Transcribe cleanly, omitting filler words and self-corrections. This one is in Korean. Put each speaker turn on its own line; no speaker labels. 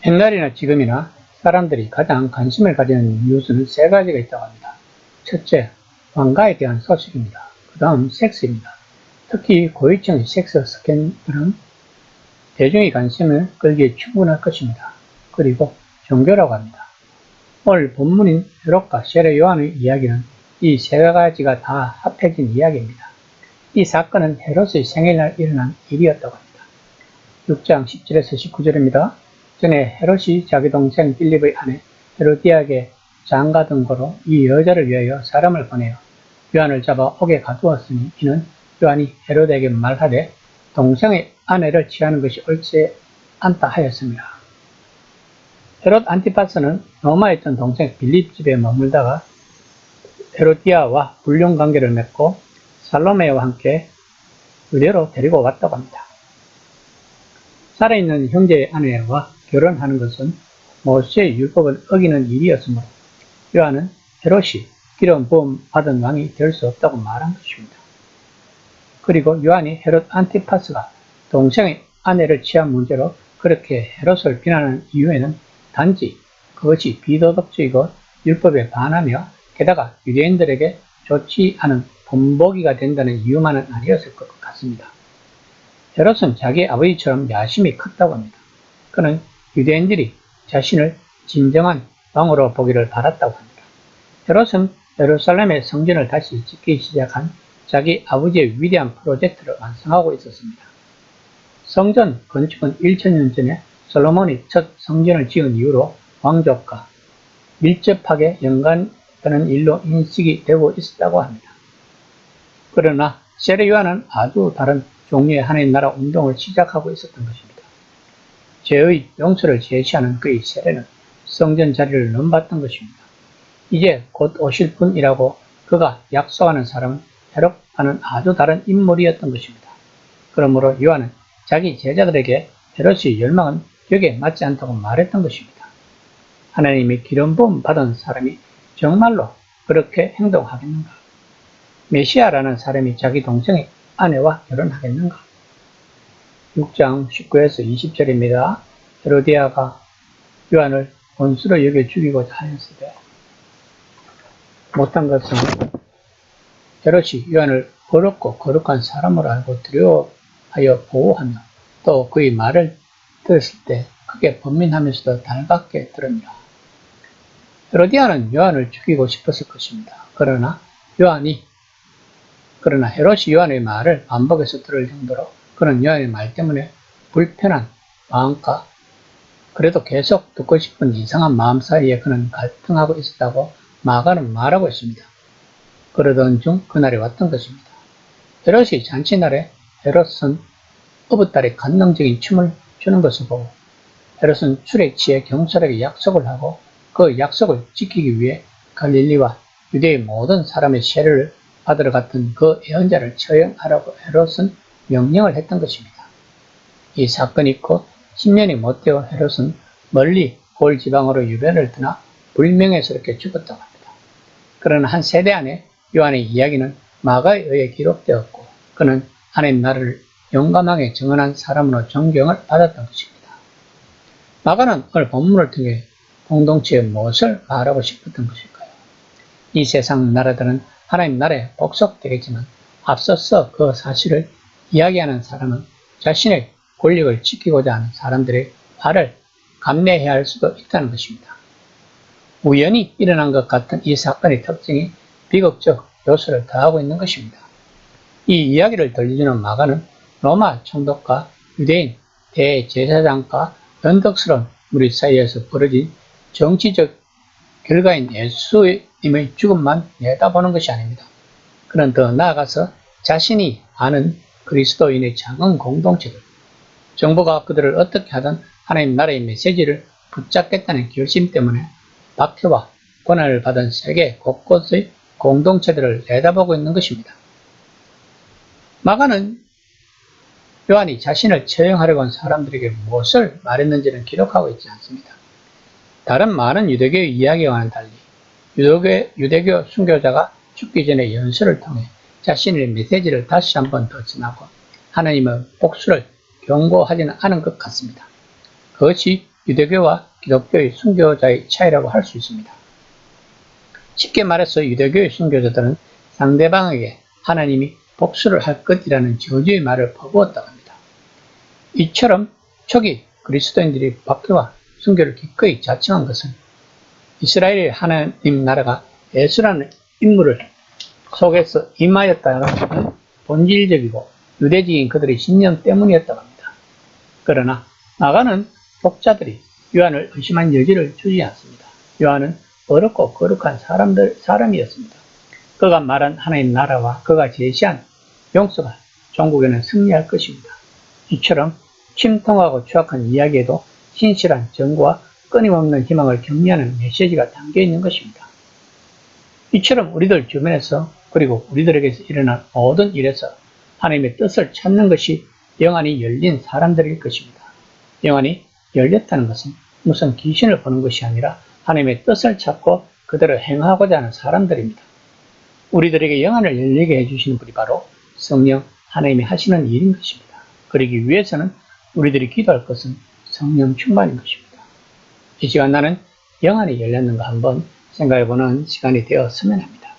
옛날이나 지금이나 사람들이 가장 관심을 가지는 뉴스는 세 가지가 있다고 합니다. 첫째, 왕가에 대한 소식입니다. 그 다음 섹스입니다. 특히 고위층의 섹스 스캔들은 대중의 관심을 끌기에 충분할 것입니다. 그리고 종교라고 합니다. 오늘 본문인 헤롯과 세례 요한의 이야기는 이 세 가지가 다 합해진 이야기입니다. 이 사건은 헤롯의 생일날 일어난 일이었다고 합니다. 6장 17에서 19절입니다. 전에 헤롯이 자기 동생 빌립의 아내 헤로디아에게 장가 든 거로 이 여자를 위하여 사람을 보내어 요한을 잡아 옥에 가두었으니 이는 요한이 헤롯에게 말하되 동생의 아내를 취하는 것이 옳지 않다 하였습니다. 헤롯 안티파스는 로마에 있던 동생 빌립 집에 머물다가 헤로디아와 불륜 관계를 맺고 살로메와 함께 의대로 데리고 왔다고 합니다. 살아있는 형제의 아내와 결혼하는 것은 모세의 율법을 어기는 일이었으므로 요한은 헤롯이 기름 부음 받은 왕이 될 수 없다고 말한 것입니다. 그리고 요한이 헤롯 안티파스가 동생의 아내를 취한 문제로 그렇게 헤롯을 비난하는 이유에는 단지 그것이 비도덕적이고 율법에 반하며 게다가 유대인들에게 좋지 않은 본보기가 된다는 이유만은 아니었을 것 같습니다. 헤롯은 자기 아버지처럼 야심이 컸다고 합니다. 그는 유대인들이 자신을 진정한 왕으로 보기를 바랐다고 합니다. 헤롯은 예루살렘의 성전을 다시 짓기 시작한 자기 아버지의 위대한 프로젝트를 완성하고 있었습니다. 성전 건축은 1000년 전에 솔로몬이 첫 성전을 지은 이후로 왕족과 밀접하게 연관되는 일로 인식이 되고 있었다고 합니다. 그러나 세례 요한은 아주 다른 종류의 하나님 나라 운동을 시작하고 있었던 것입니다. 죄의 용서를 제시하는 그의 세례는 성전 자리를 넘봤던 것입니다. 이제 곧 오실 분이라고 그가 약속하는 사람은 헤롯과는 아주 다른 인물이었던 것입니다. 그러므로 요한은 자기 제자들에게 헤롯의 열망은 벽에 맞지 않다고 말했던 것입니다. 하나님이 기름 부음 받은 사람이 정말로 그렇게 행동하겠는가? 메시아라는 사람이 자기 동생의 아내와 결혼하겠는가? 6장 19에서 20절입니다. 헤로디아가 요한을 원수로 여겨 죽이고자 하였으되 못한 것은 헤롯이 요한을 어렵고 거룩한 사람으로 알고 두려워하여 보호하며 또 그의 말을 들었을 때 크게 번민하면서도 달갑게 들으니라. 헤로디아는 요한을 죽이고 싶었을 것입니다. 그러나 헤롯이 요한의 말을 반복해서 들을 정도로 그는 요한의 말 때문에 불편한 마음과 그래도 계속 듣고 싶은 이상한 마음 사이에 그는 갈등하고 있었다고 마가는 말하고 있습니다. 그러던 중 그날이 왔던 것입니다. 헤롯이 잔치날에 헤롯은 어부딸이 관능적인 춤을 추는 것을 보고 헤롯은 술에 취해 경솔에게 약속을 하고 그 약속을 지키기 위해 갈릴리와 유대의 모든 사람의 세례를 받으러 갔던 그 예언자를 처형하라고 헤롯은 명령을 했던 것입니다. 이 사건이 곧 10년이 못 되어 헤롯은 멀리 골 지방으로 유배를 떠나 불명예스럽게 죽었다고 합니다. 그러나 한 세대 안에 요한의 이야기는 마가에 의해 기록되었고 그는 하나님 나라를 용감하게 증언한 사람으로 존경을 받았던 것입니다. 마가는 오늘 본문을 통해 공동체에 무엇을 말하고 싶었던 것일까요? 이 세상 나라들은 하나님 나라에 복속되겠지만 앞서서 그 사실을 이야기하는 사람은 자신의 권력을 지키고자 하는 사람들의 화를 감내해야 할 수도 있다는 것입니다. 우연히 일어난 것 같은 이 사건의 특징이 비극적 요소를 더하고 있는 것입니다. 이 이야기를 들려주는 마가는 로마 총독과 유대인 대제사장과 변덕스러운 무리 사이에서 벌어진 정치적 결과인 예수님의 죽음만 내다보는 것이 아닙니다. 그는 더 나아가서 자신이 아는 그리스도인의 작은 공동체들, 정부가 그들을 어떻게 하든 하나님 나라의 메시지를 붙잡겠다는 결심 때문에 박해와 고난을 받은 세계 곳곳의 공동체들을 내다보고 있는 것입니다. 마가는 요한이 자신을 처형하려고 한 사람들에게 무엇을 말했는지는 기록하고 있지 않습니다. 다른 많은 유대교의 이야기와는 달리 유대교 순교자가 죽기 전에 연설을 통해 자신의 메시지를 다시 한번 더 전하고 하나님의 복수를 경고하지는 않은 것 같습니다. 그것이 유대교와 기독교의 순교자의 차이라고 할 수 있습니다. 쉽게 말해서 유대교의 순교자들은 상대방에게 하나님이 복수를 할 것이라는 저주의 말을 퍼부었다고 합니다. 이처럼 초기 그리스도인들이 박해와 순교를 기꺼이 자청한 것은 이스라엘의 하나님 나라가 예수라는 인물을 속에서 임하였다는 본질적이고 유대적인 그들의 신념 때문이었다고 합니다. 그러나 마가는 독자들이 요한을 의심한 여지를 주지 않습니다. 요한은 어렵고 거룩한 사람이었습니다. 그가 말한 하나님 나라와 그가 제시한 용서가 종국에는 승리할 것입니다. 이처럼 침통하고 추악한 이야기에도 신실한 정과와 끊임없는 희망을 격려하는 메시지가 담겨 있는 것입니다. 이처럼 우리들 주변에서 그리고 우리들에게서 일어난 모든 일에서 하나님의 뜻을 찾는 것이 영안이 열린 사람들일 것입니다. 영안이 열렸다는 것은 무슨 귀신을 보는 것이 아니라 하나님의 뜻을 찾고 그대로 행하고자 하는 사람들입니다. 우리들에게 영안을 열리게 해주시는 분이 바로 성령 하나님이 하시는 일인 것입니다. 그러기 위해서는 우리들이 기도할 것은 성령 충만인 것입니다. 이 시간 나는 영안이 열렸는가 한번 생각해보는 시간이 되었으면 합니다.